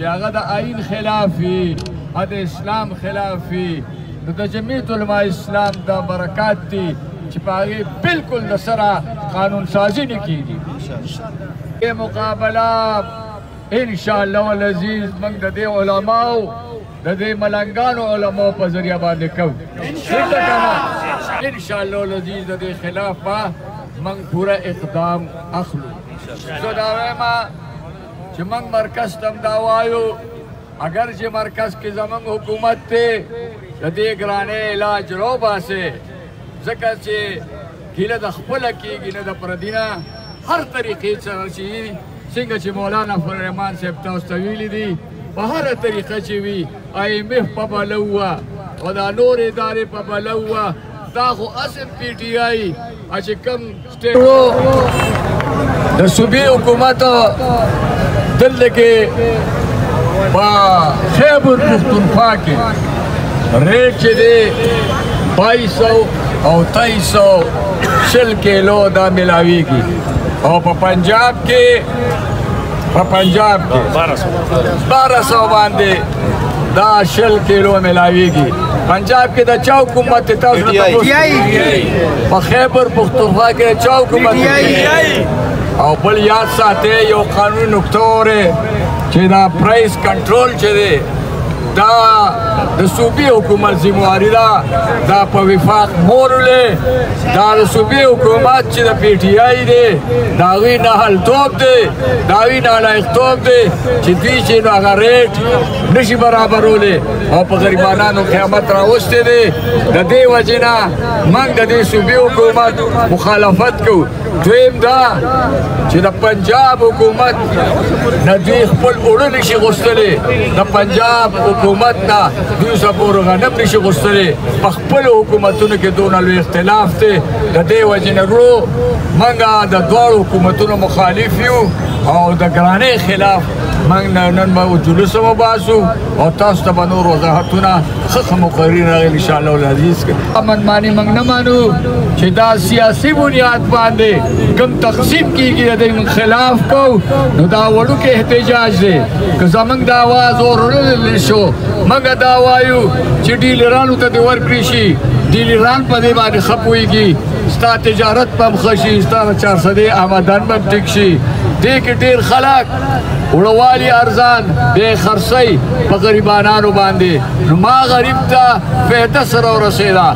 چې هغه د آئین خلاف وي د اسلام خلاف وي نو د جمعیت علماء اسلام دا برکات دي چې په هغې بلکل د سره قانون سازي نه کېږي مقابله انشاءالله العزیز موږ د دې علماو د دې ملنګانو علماو په ذریعه باندې کوو انشاءالله العزیز د دې خلاف به موږ پوره اقدام اخلو زه دا وایم چې موږ مرکز ته هم دا وایو اگر چې مرکز کې زموږ حکومت دی د دې ګرانې علاج راوباسئ ځکه چې ګیله د خپله کېږي نه د پردي نه هر طریقې سره چې څنګه چې مولانا فرحمان صاحب تاسو ته ویلي دي په هره طریقه چې وي IMF په بله وه او دا نور ادارې په بله وه دا خو اصل PTI چې کوم د صوبې حکومت دلته کې په خیبر پښتونخوا کې ریټ چې دی 2200 او 2300 شل کیلو دا ملاویږي او په پنجاب کې 1200 باندې دا شل کیلو ملاویږي پنجاب کې د چا حکومت تاسو په خیبر پښتونخوا کې د چا حکومت او بل یاد ساتئ یو قانوني نقطه وره چې دا پرایس کنټرول چې دی دا د صوبې حکومت ذمہواري ده دا په وفاق مورلې دا د صوبې حکومت چې د PTI دی د هغوی ناهلتوب دی د هغوی نالایقتوب دی چې دوی چې نو هغه ریټ نشي برابرولی او په غریبانانو قیامت راوستی دی د دې وجې نه موږ د دې صوبې حکومت مخالفت کوو دویم دا چې د پنجاب حکومت نه دوی خپل اوړه نشي غوښتلی د پنجاب حکومت نه دوی سپورو غنم نشي غوښتلی په خپلو حکومتونو کې دونه لوی اختلاف دی د دې وجې نه ورو موږ د دواړو حکومتونو مخالف یو او د ګرانۍ خلاف موږ نن به جلوس وباسو او تاسو ته به نور وضاحتونه ښه مقررین راغلي انشاءالله العزیز منماني موږ نه مانو چې دا سیاسي بنیاد باندې کوم تقسیم کېږي د دې خلاف کوو نو دا وړوکی احتجاج دی که زموږ د اواز اورلی شو موږ دا وایو چې ډیلرانو ته دې ورکړي شي ډیلران په دې باندې ښه پوهېږي ستا تجارت به هم ښه شي ستا 400 آمدن به هم ټیک شي دې کې ډېر خلک وړوالي ارزان بې خرڅۍ په غریبانانو باندې نو ما غریب ته فایده سره ورسېده